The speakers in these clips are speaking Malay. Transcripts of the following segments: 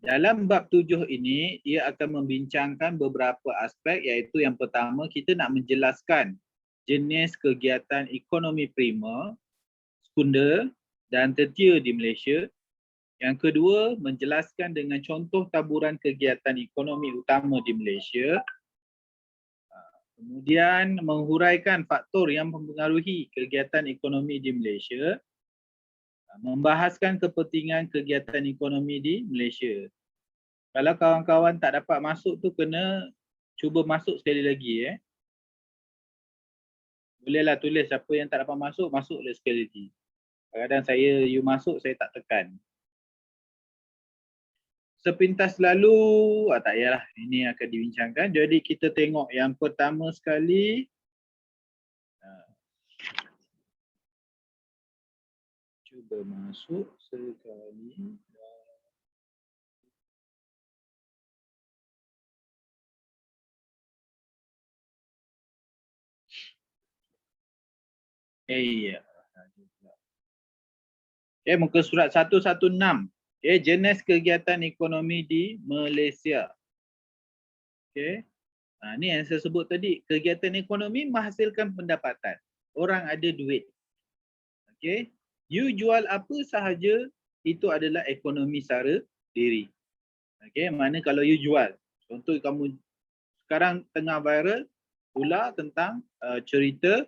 Dalam bab 7 ini, ia akan membincangkan beberapa aspek, iaitu yang pertama, kita nak menjelaskan jenis kegiatan ekonomi primer, sekunder dan tertier di Malaysia. Yang kedua, menjelaskan dengan contoh taburan kegiatan ekonomi utama di Malaysia. Kemudian, menghuraikan faktor yang mempengaruhi kegiatan ekonomi di Malaysia. Membahaskan kepentingan kegiatan ekonomi di Malaysia. Kalau kawan-kawan tak dapat masuk tu, kena cuba masuk sekali lagi. Bolehlah tulis siapa yang tak dapat masuk, masuklah sekali lagi. Kadang-kadang you masuk, saya tak tekan. Sepintas lalu, tak payahlah, ini akan dibincangkan. Jadi kita tengok yang pertama sekali. Cuba masuk sekali. Ya. Okay, muka surat 116. Okay, jenis kegiatan ekonomi di Malaysia. Okay. Ni yang saya sebut tadi. Kegiatan ekonomi menghasilkan pendapatan. Orang ada duit. Okay. You jual apa sahaja, itu adalah ekonomi secara diri. Okay. Mana kalau you jual. Contoh kamu sekarang tengah viral pula tentang cerita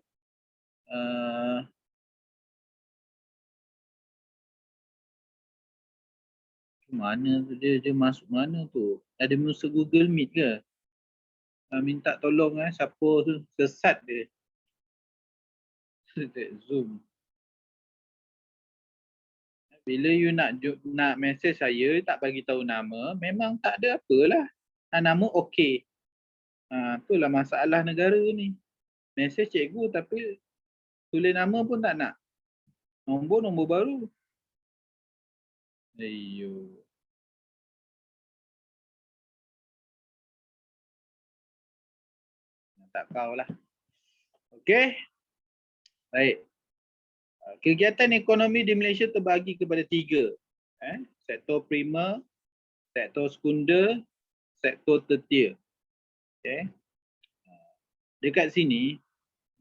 mana tu dia masuk mana tu? Ada musuh Google Meet ke? Minta tolong siapa tu sesat dia. Zoom. Bila you nak message saya, tak bagi tahu nama, memang tak ada apalah. Nama okey. Itulah masalah negara ni. Message cikgu tapi tulis nama pun tak nak. Nombor baru. Ayyo. Tak kau lah. Okey. Baik. Kegiatan ekonomi di Malaysia terbagi kepada 3. Sektor primer, sektor sekunder, sektor tertier. Okay. Dekat sini,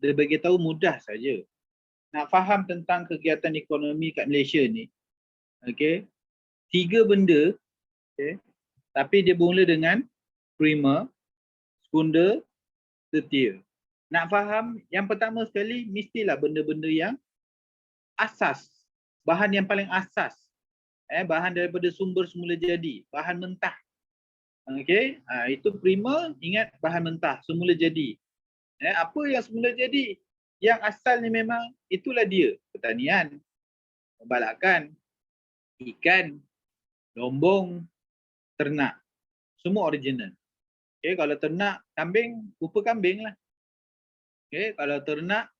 dia bagi tahu mudah saja. Nak faham tentang kegiatan ekonomi kat Malaysia ni, okay, 3 benda, okay, tapi dia bermula dengan primer, sekunder, tertier. Nak faham, yang pertama sekali, mestilah benda-benda yang asas. Bahan yang paling asas. Bahan daripada sumber semula jadi. Bahan mentah. Okay. Itu primer, ingat bahan mentah, semula jadi. Apa yang semula jadi? Yang asal ni memang itulah dia. Pertanian, pembalakan, ikan, lombong, ternak. Semua original. Okay. Kalau ternak, kambing, rupa kambing lah. Okay. Kalau ternak,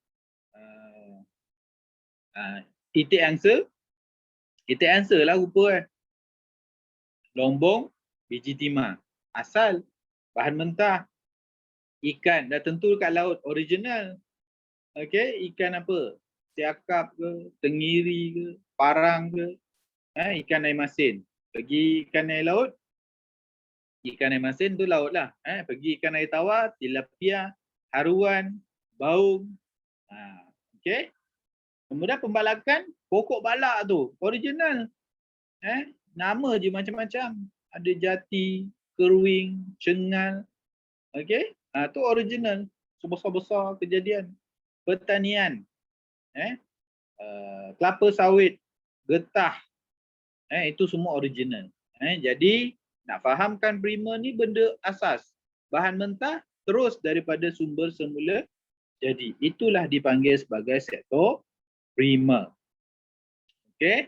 itik angsa lah rupa Lombong, biji timah. Asal, bahan mentah. Ikan, dah tentu kat laut, original. Okay, ikan apa? Siakap ke, tenggiri ke, parang ke, ikan air masin. Pergi ikan air laut, ikan air masin tu laut lah. Pergi ikan air tawar, tilapia, haruan, baung. Okay. Kemudian pembalakan, pokok balak tu, original. Nama je macam-macam. Ada jati, keruing, cengal. Okay. Tu original. Sebesar-besar kejadian. Pertanian. Kelapa sawit, getah. Itu semua original. Jadi, nak fahamkan primer ni benda asas. Bahan mentah terus daripada sumber semula jadi. Itulah dipanggil sebagai sektor primer. Okay.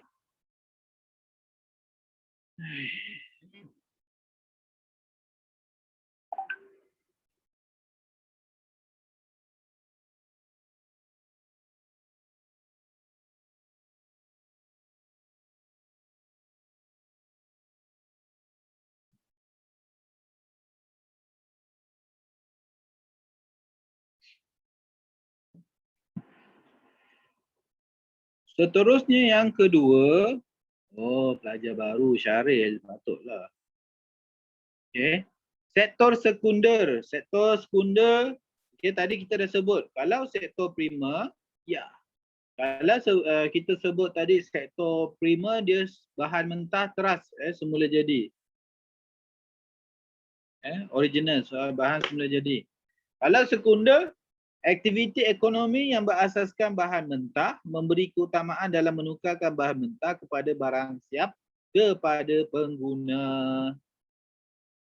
Seterusnya yang kedua, pelajar baru Syaril patutlah. Okey. Sektor sekunder. Sektor sekunder, okey, tadi kita dah sebut. Kalau sektor primer, ya. Kalau kita sebut tadi sektor primer, dia bahan mentah teras, semula jadi. Original, bahan semula jadi. Kalau sekunder, aktiviti ekonomi yang berasaskan bahan mentah memberi keutamaan dalam menukarkan bahan mentah kepada barang siap kepada pengguna.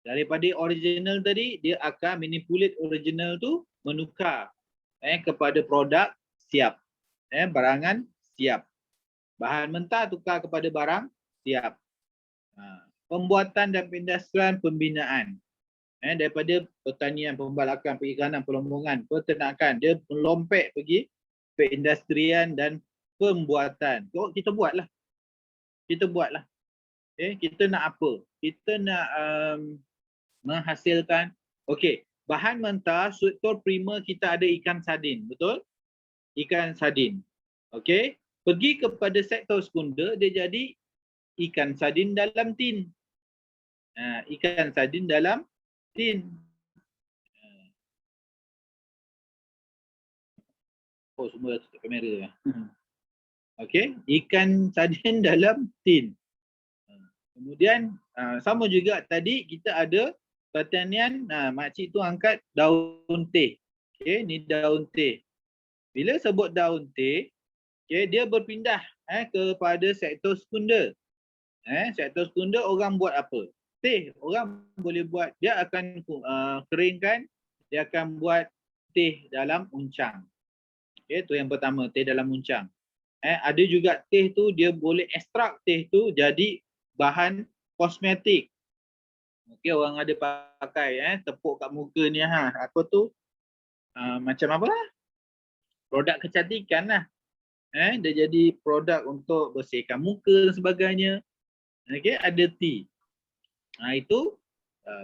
Daripada original tadi, dia akan manipulate original tu menukar kepada produk siap. Barangan siap. Bahan mentah tukar kepada barang siap. Pembuatan dan perindustrian pembinaan. Daripada pertanian, pembalakan, perikanan, pelombongan, peternakan, dia melompek pergi perindustrian dan pembuatan. Kita buatlah. Kita buatlah. Kita nak apa? Kita nak menghasilkan, okey, bahan mentah sektor primer kita ada ikan sardin, betul? Ikan sardin. Okey, pergi kepada sektor sekunder, dia jadi ikan sardin dalam tin. Ikan sardin dalam tin. Oh, semua dah tutup kamera. Okey, ikan sardin dalam tin. Kemudian sama juga tadi kita ada pertanian, makcik tu angkat daun teh. Okey, ni daun teh. Bila sebut daun teh, okey, dia berpindah kepada sektor sekunder. Sektor sekunder orang buat apa? Teh. Orang boleh buat, dia akan keringkan, dia akan buat teh dalam uncang. Okey, tu yang pertama, teh dalam uncang. Ada juga teh tu dia boleh ekstrak teh tu jadi bahan kosmetik. Okey, orang ada pakai tepuk kat muka ni apa tu? Macam apa lah? Produk kecantikan lah. Dia jadi produk untuk bersihkan muka dan sebagainya. Okey, ada tea. Itu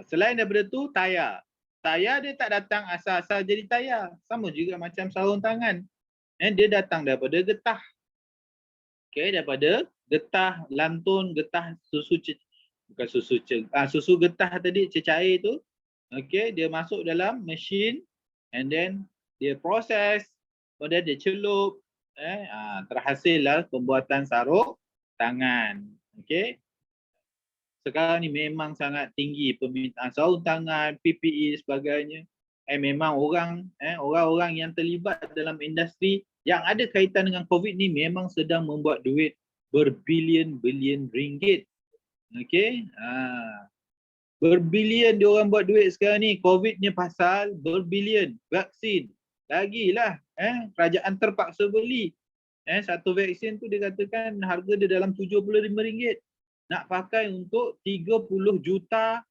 selain daripada tu tayar. Tayar dia tak datang asal-asal jadi tayar. Sama juga macam sarung tangan. Dia datang daripada getah. Okey, daripada getah lantun, getah susu bukan susu getah tadi cecair tu. Okey, dia masuk dalam mesin and then dia proses, kemudian dia celup, terhasillah pembuatan sarung tangan. Okey. Sekarang ni memang sangat tinggi permintaan sarung tangan, PPE sebagainya. Memang orang-orang yang terlibat dalam industri yang ada kaitan dengan COVID ni memang sedang membuat duit berbilion-bilion ringgit. Okey. Berbilion dia orang buat duit sekarang ni. COVID-nya pasal berbilion. Vaksin. Lagilah kerajaan terpaksa beli. Satu vaksin tu dia katakan harga dia dalam RM75. Nak pakai untuk 30 juta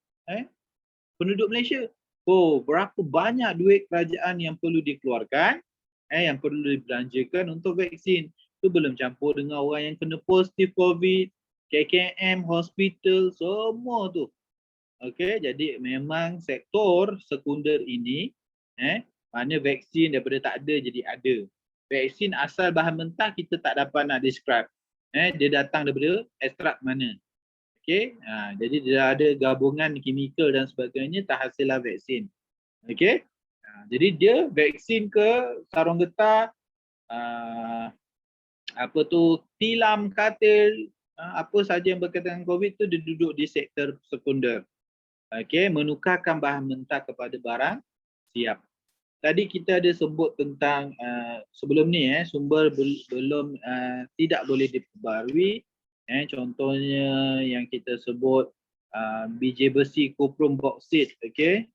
penduduk Malaysia. Oh, berapa banyak duit kerajaan yang perlu dikeluarkan, yang perlu dibelanjakan untuk vaksin. Itu belum campur dengan orang yang kena positif COVID, KKM, hospital, semua tu. Okey, jadi memang sektor sekunder ini, mana vaksin daripada tak ada jadi ada. Vaksin asal bahan mentah kita tak dapat nak describe. Dia datang daripada ekstrak mana. Okey, jadi dia ada gabungan kimikal dan sebagainya, terhasillah vaksin. Okey, jadi dia vaksin ke sarung getah, apa tu, tilam, katil, apa saja yang berkaitan dengan COVID tu dia duduk di sektor sekunder. Okey, menukarkan bahan mentah kepada barang siap. Tadi kita ada sebut tentang sebelum ni sumber belum tidak boleh diperbarui. Contohnya yang kita sebut biji besi kuprum boksit. Okey.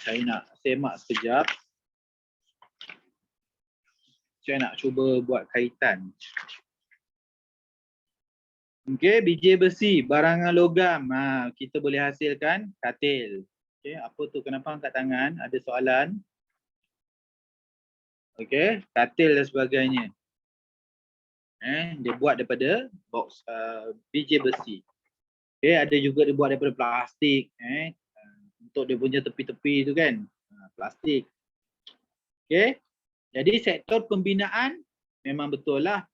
Saya nak semak sekejap. Saya nak cuba buat kaitan. Okey, biji besi, barangan logam. Kita boleh hasilkan katil. Okey, apa tu? Kenapa angkat tangan? Ada soalan? Okey, katil dan sebagainya. Dia buat daripada box biji besi. Okey, ada juga dia buat daripada plastik. Untuk dia punya tepi-tepi tu kan. Plastik. Okey. Jadi sektor pembinaan memang betul lah.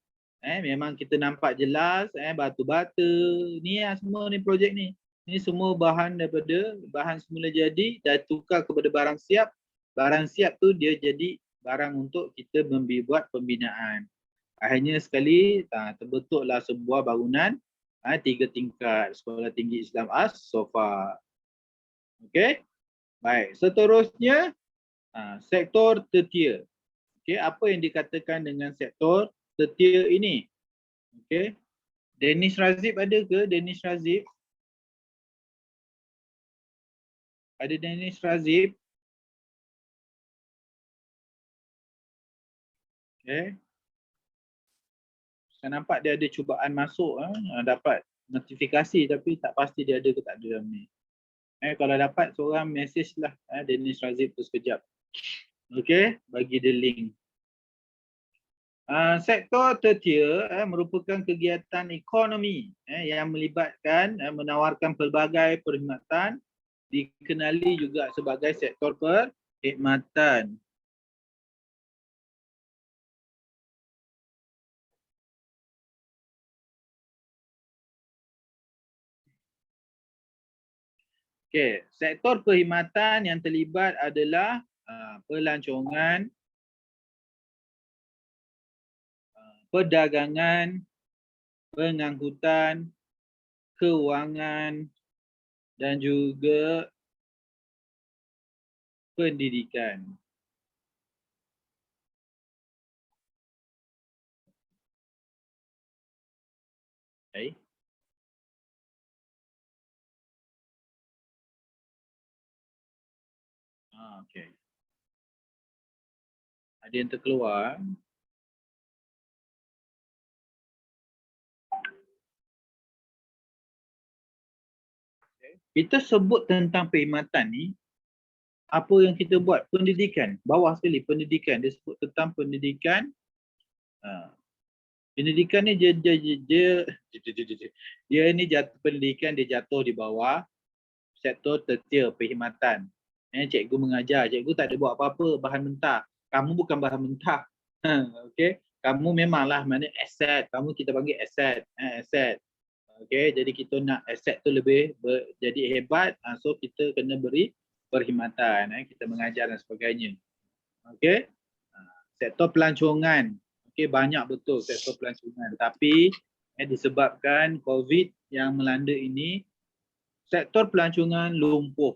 Memang kita nampak jelas batu bata ni semua ni projek ni. Ini semua bahan daripada bahan semula jadi dah tukar kepada barang siap. Barang siap tu dia jadi barang untuk kita buat pembinaan. Akhirnya sekali terbentuklah sebuah bangunan 3 tingkat Sekolah Tinggi Islam As-Sofa. Okey. Baik, seterusnya sektor tertier. Okey, apa yang dikatakan dengan sektor tertier ini? Okey. Danish Razib ada ke? Danish Razib? Ada Danish Razib? Okay. Saya nampak dia ada cubaan masuk, dapat notifikasi tapi tak pasti dia ada ke tak ada dalam ni. Kalau dapat seorang message lah Danish Razib tu sekejap. Okay, bagi dia link. Sektor tertier merupakan kegiatan ekonomi yang melibatkan menawarkan pelbagai perkhidmatan, dikenali juga sebagai sektor perkhidmatan. Okey, sektor perkhidmatan yang terlibat adalah pelancongan, perdagangan, pengangkutan, kewangan dan juga pendidikan. Okay. Okay. Ada yang terkeluar. Kita sebut tentang perkhidmatan ni, apa yang kita buat? Pendidikan. Bawah sekali, pendidikan. Dia sebut tentang pendidikan. Pendidikan ni dia ni jatuh pendidikan, dia jatuh di bawah sektor tertier perkhidmatan. Cikgu mengajar, cikgu tak ada buat apa-apa, bahan mentah. Kamu bukan bahan mentah. Okey, kamu memanglah mana aset, kamu kita panggil aset, aset. Okey, jadi kita nak aset tu lebih jadi hebat, so kita kena beri perkhidmatan, kita mengajar dan sebagainya. Okey. Sektor pelancongan. Okey, banyak betul sektor pelancongan, tapi disebabkan COVID yang melanda ini, sektor pelancongan lumpuh.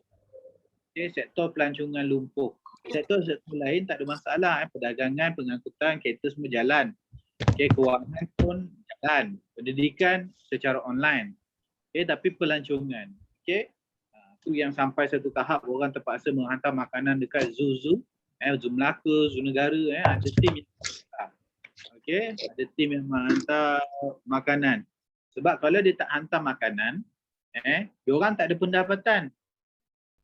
Okay, sektor pelancongan lumpuh. Sektor-sektor lain tak ada masalah. Perdagangan, pengangkutan, kereta semua jalan. Okay, kewangan pun jalan. Pendidikan secara online. Okay, tapi pelancongan. Okay, itu yang sampai satu tahap orang terpaksa menghantar makanan dekat zoo. Zoo Melaka, zoo negara. Ada tim yang okay, ada tim yang menghantar makanan. Sebab kalau dia tak hantar makanan, diorang tak ada pendapatan.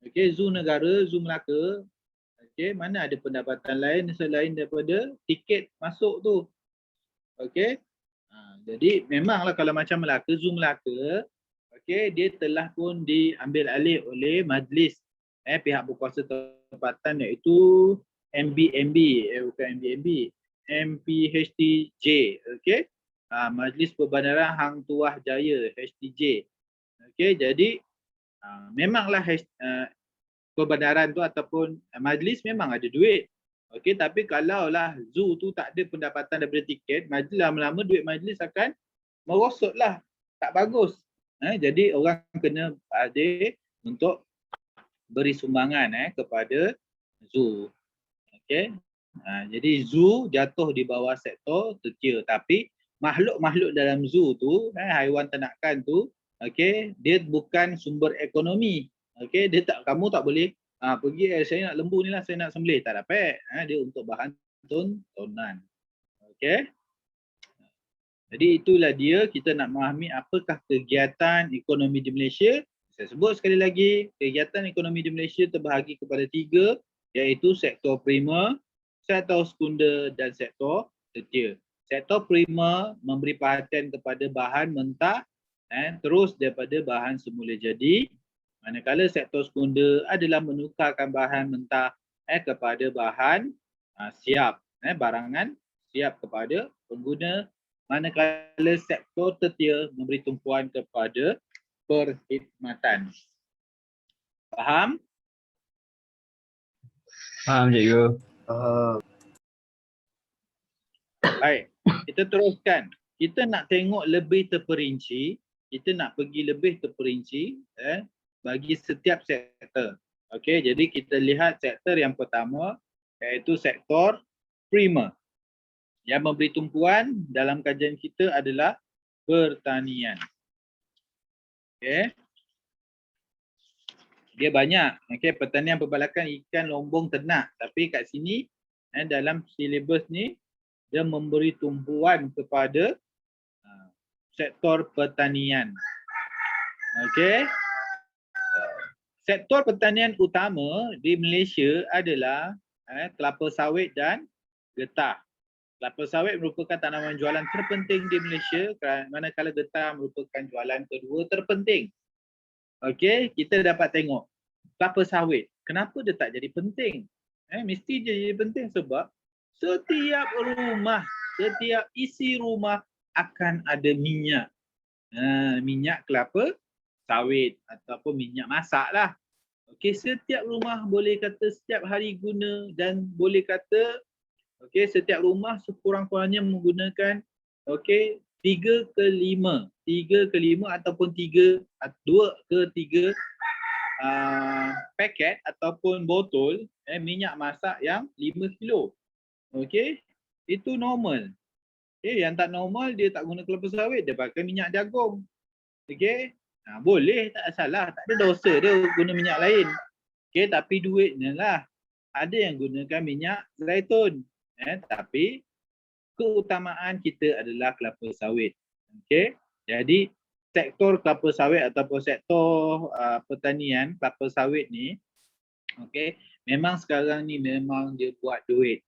Okey, zoo negara, zoo Melaka, okey, mana ada pendapatan lain selain daripada tiket masuk tu. Okey. Jadi memanglah kalau macam Melaka, zoo Melaka, okey, dia telah pun diambil alih oleh majlis pihak berkuasa tempatan iaitu MBMB, bukan MBMB, MPHTJ, okey. Majlis Perbandaran Hang Tuah Jaya, HTJ. Okey, jadi memanglah perbandaran tu ataupun majlis memang ada duit. Okey, tapi kalaulah zoo tu tak ada pendapatan daripada tiket, majlis lama-lama duit majlis akan merosotlah. Tak bagus. Jadi orang kena ada untuk beri sumbangan kepada zoo. Okey. Jadi zoo jatuh di bawah sektor tertier, tapi makhluk-makhluk dalam zoo tu, haiwan ternakan tu, okey, dia bukan sumber ekonomi. Okey, dia tak, kamu tak boleh pergi saya nak lembu ni lah, saya nak sembelih, tak dapat. Dia untuk bahan tontonan. Okey. Jadi itulah dia, kita nak memahami apakah kegiatan ekonomi di Malaysia. Saya sebut sekali lagi, kegiatan ekonomi di Malaysia terbahagi kepada 3, iaitu sektor primer, sektor sekunder dan sektor tertier. Sektor primer memberi perhatian kepada bahan mentah terus daripada bahan semula jadi, manakala sektor sekunder adalah menukarkan bahan mentah kepada bahan siap, barangan siap kepada pengguna, manakala sektor tertier memberi tumpuan kepada perkhidmatan. Faham? Faham cikgu. Baik, kita teruskan. Kita nak tengok lebih terperinci, kita nak pergi lebih terperinci bagi setiap sektor. Okey, jadi kita lihat sektor yang pertama iaitu sektor primer. Yang memberi tumpuan dalam kajian kita adalah pertanian. Okey. Dia banyak. Okey, pertanian perbalakan ikan, lombong, ternak. Tapi kat sini dalam silibus ni dia memberi tumpuan kepada sektor pertanian. Okey. Sektor pertanian utama di Malaysia adalah kelapa sawit dan getah. Kelapa sawit merupakan tanaman jualan terpenting di Malaysia, manakala getah merupakan jualan kedua terpenting. Okey, kita dapat tengok kelapa sawit. Kenapa dia tak jadi penting? Mesti dia jadi penting sebab setiap rumah, setiap isi rumah akan ada minyak. Minyak kelapa sawit ataupun minyak masak lah. Okey, setiap rumah boleh kata setiap hari guna dan boleh kata setiap rumah sekurang-kurangnya menggunakan 3 ke 5 ataupun 2 ke 3 paket ataupun botol minyak masak yang 5 kilo. Okey, itu normal. Yang tak normal dia tak guna kelapa sawit, dia pakai minyak jagung. Okey, boleh, tak salah, tak ada dosa dia guna minyak lain. Okey, tapi duitnya lah. Ada yang gunakan minyak zaitun. Tapi keutamaan kita adalah kelapa sawit. Okey, jadi sektor kelapa sawit ataupun sektor pertanian kelapa sawit ni, memang sekarang ni memang dia buat duit.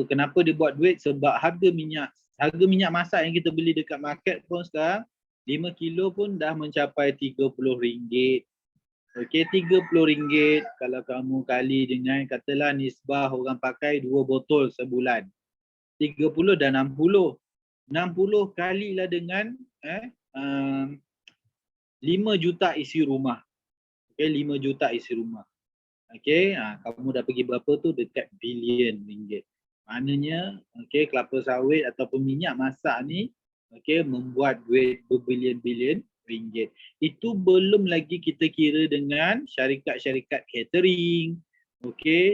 Kenapa dia buat duit? Sebab harga minyak masak yang kita beli dekat market pun sekarang 5 kilo pun dah mencapai RM30. Okey, RM30 kalau kamu kali dengan katalah nisbah orang pakai 2 botol sebulan. 30 dan 60. 60 kalilah dengan 5 juta isi rumah. Okey, 5 juta isi rumah. Okey, kamu dah pergi berapa tu? Dekat bilion ringgit. Maknanya, kelapa sawit ataupun minyak masak ni membuat duit berbilion-bilion ringgit. Itu belum lagi kita kira dengan syarikat-syarikat catering,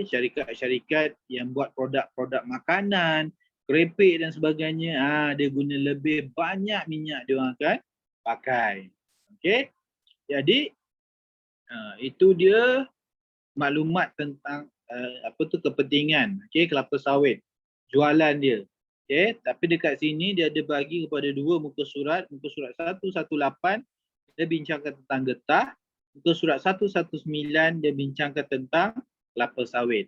syarikat-syarikat yang buat produk-produk makanan, keripik dan sebagainya. Dia guna lebih banyak minyak dia orang akan pakai. Okey. Jadi itu dia maklumat tentang kepentingan kelapa sawit, jualan dia. Okey, tapi dekat sini dia ada bagi kepada 2 muka surat. Muka surat 118 dia bincangkan tentang getah, muka surat 119 dia bincangkan tentang kelapa sawit.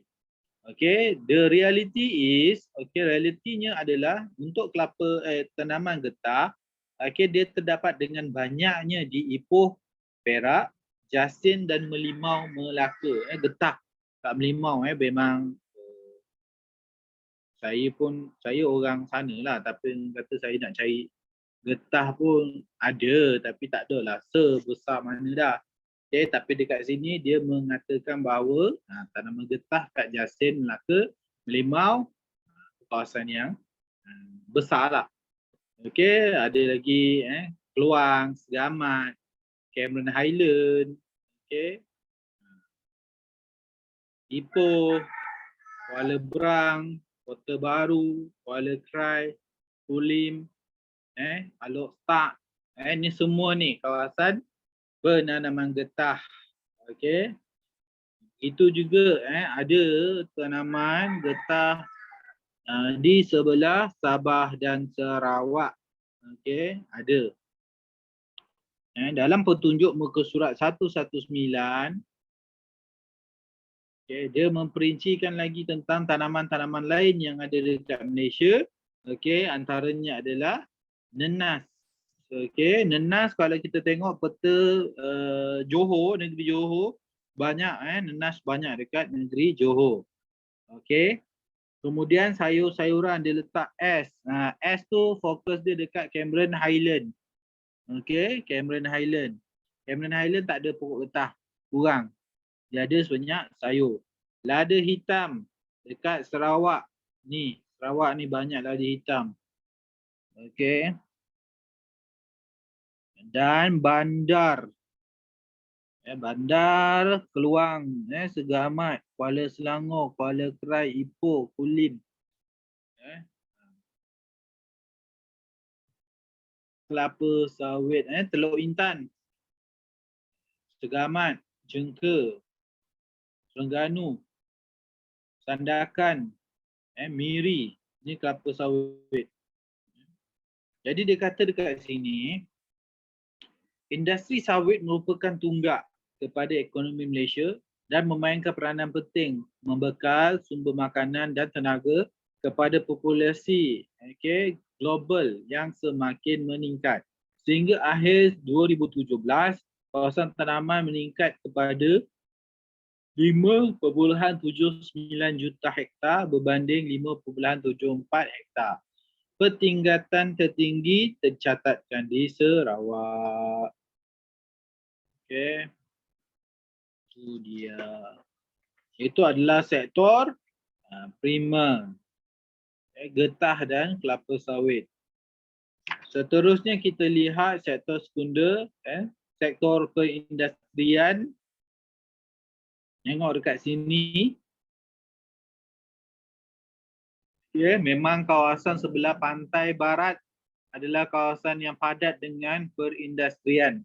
Okey, the reality is, realitinya adalah untuk tanaman getah, dia terdapat dengan banyaknya di Ipoh, Perak, Jasin dan Merlimau, Melaka. Getah kat Merlimau memang saya orang sana lah, tapi kata saya nak cari getah pun ada tapi tak adalah sebesar mana dah. Tapi dekat sini dia mengatakan bahawa tanaman getah kat Jasin, Melaka, Merlimau kawasan yang besar lah. Ada lagi Keluang, Segamat, Cameron Highland, Ipoh, Kuala Berang, Kota Baru, Kuala Krai, Kulim, Alok Tak. Ni semua ni kawasan penanaman getah. Okey. Itu juga ada tanaman getah di sebelah Sabah dan Sarawak. Okey, ada. Dalam petunjuk muka surat 119, dia memperincikan lagi tentang tanaman-tanaman lain yang ada dekat Malaysia. Antaranya adalah nenas. Nenas kalau kita tengok peta Johor, negeri Johor, banyak nenas banyak dekat negeri Johor. Kemudian sayur-sayuran dia letak S. S tu fokus dia dekat Cameron Highland. Cameron Highland. Cameron Highland tak ada pokok getah, kurang. Dia ada sebanyak sayur. Lada hitam dekat Sarawak. Ni, Sarawak ni banyak lada hitam. Okey. Dan bandar. Bandar Keluang, Segamat, Kuala Selangor, Kuala Kerai, Ipoh, Kulim. Kelapa sawit, Teluk Intan, Segamat, Jengka, Terengganu, Sandakan, Miri. Ni kelapa sawit. Jadi dia kata dekat sini, industri sawit merupakan tunggak kepada ekonomi Malaysia dan memainkan peranan penting membekal sumber makanan dan tenaga kepada populasi global yang semakin meningkat. Sehingga akhir 2017, kawasan tanaman meningkat kepada 5.79 juta hektar berbanding 5.74 hektar. Pertingkatan tertinggi tercatatkan di Sarawak. Okey. Itu dia. Itu adalah sektor primer. Getah dan kelapa sawit. Seterusnya kita lihat sektor sekunder, sektor perindustrian. Tengok dekat sini. Memang kawasan sebelah pantai barat adalah kawasan yang padat dengan perindustrian.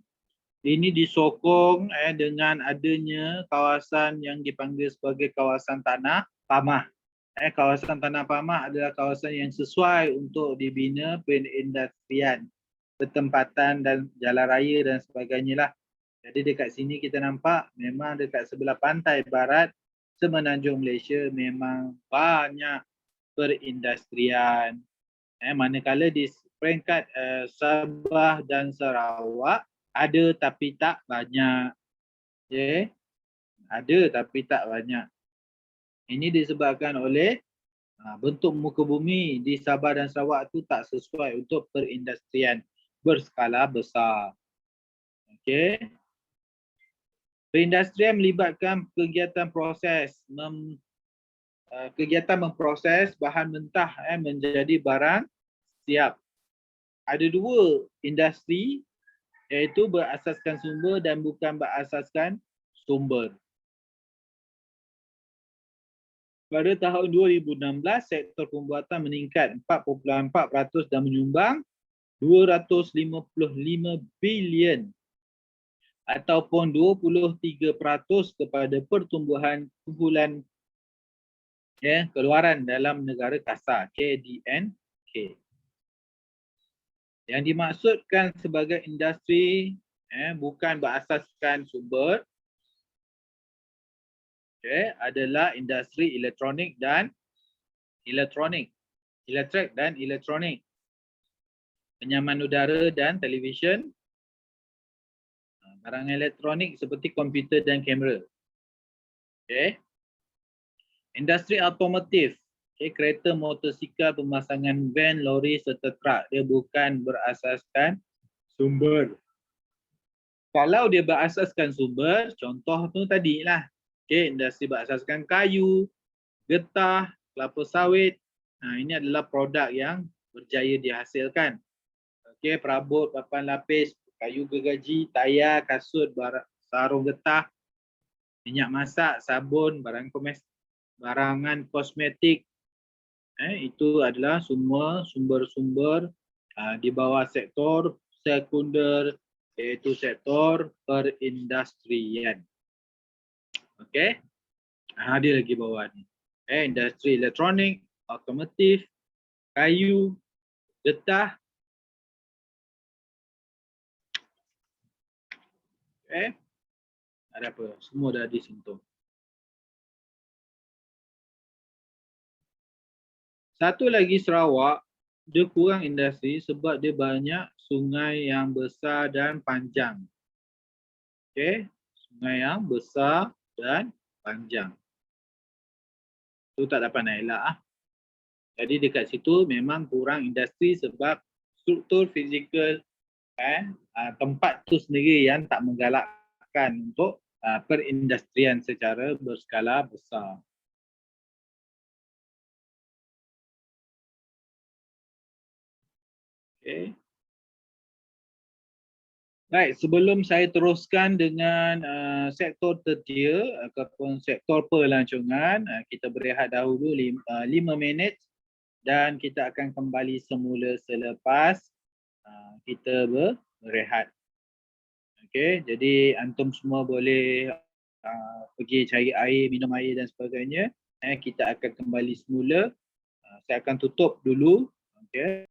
Ini disokong dengan adanya kawasan yang dipanggil sebagai kawasan tanah pamah. Kawasan tanah pamah adalah kawasan yang sesuai untuk dibina perindustrian, pertempatan dan jalan raya dan sebagainya lah. Jadi dekat sini kita nampak memang dekat sebelah pantai barat Semenanjung Malaysia memang banyak perindustrian. Manakala di peringkat Sabah dan Sarawak ada tapi tak banyak. Ada tapi tak banyak. Ini disebabkan oleh bentuk muka bumi di Sabah dan Sarawak tu tak sesuai untuk perindustrian berskala besar. Okey. Perindustrian melibatkan kegiatan proses kegiatan memproses bahan mentah menjadi barang siap. Ada dua industri, iaitu berasaskan sumber dan bukan berasaskan sumber. Pada tahun 2016, sektor pembuatan meningkat 4.4% dan menyumbang 255 bilion ataupun 23% kepada pertumbuhan kumpulan keluaran dalam negara kasar KDNK. Yang dimaksudkan sebagai industri bukan berasaskan sumber adalah industri elektronik dan elektrik dan elektronik, penyaman udara dan televisyen, barang elektronik seperti komputer dan kamera. Industri automotif, kereta, motosikal, pemasangan van, lori serta truk. Dia bukan berasaskan sumber. Kalau dia berasaskan sumber, contoh tu tadilah. Industri berasaskan kayu, getah, kelapa sawit. Ini adalah produk yang berjaya dihasilkan. Perabot, papan lapis, kayu gergaji, tayar, kasut, sarung getah, minyak masak, sabun, barangan kosmetik. Itu adalah semua sumber-sumber di bawah sektor sekunder, iaitu sektor perindustrian. Okey. Dia lagi bawah ni. Industri elektronik, automotif, kayu, getah. Ada apa? Semua dah disentuh. Satu lagi Sarawak, dia kurang industri sebab dia banyak sungai yang besar dan panjang. Sungai yang besar dan panjang. Tu tak dapat nak elak. Jadi dekat situ memang kurang industri sebab struktur fizikal tempat tu sendiri yang tak menggalakkan untuk perindustrian secara berskala besar. Okay. Baik, sebelum saya teruskan dengan sektor tertia ataupun sektor pelancongan, kita berehat dahulu 5 minit dan kita akan kembali semula selepas kita berehat. Okey, jadi antum semua boleh pergi cari air, minum air dan sebagainya. Kita akan kembali semula. Saya akan tutup dulu. Okey.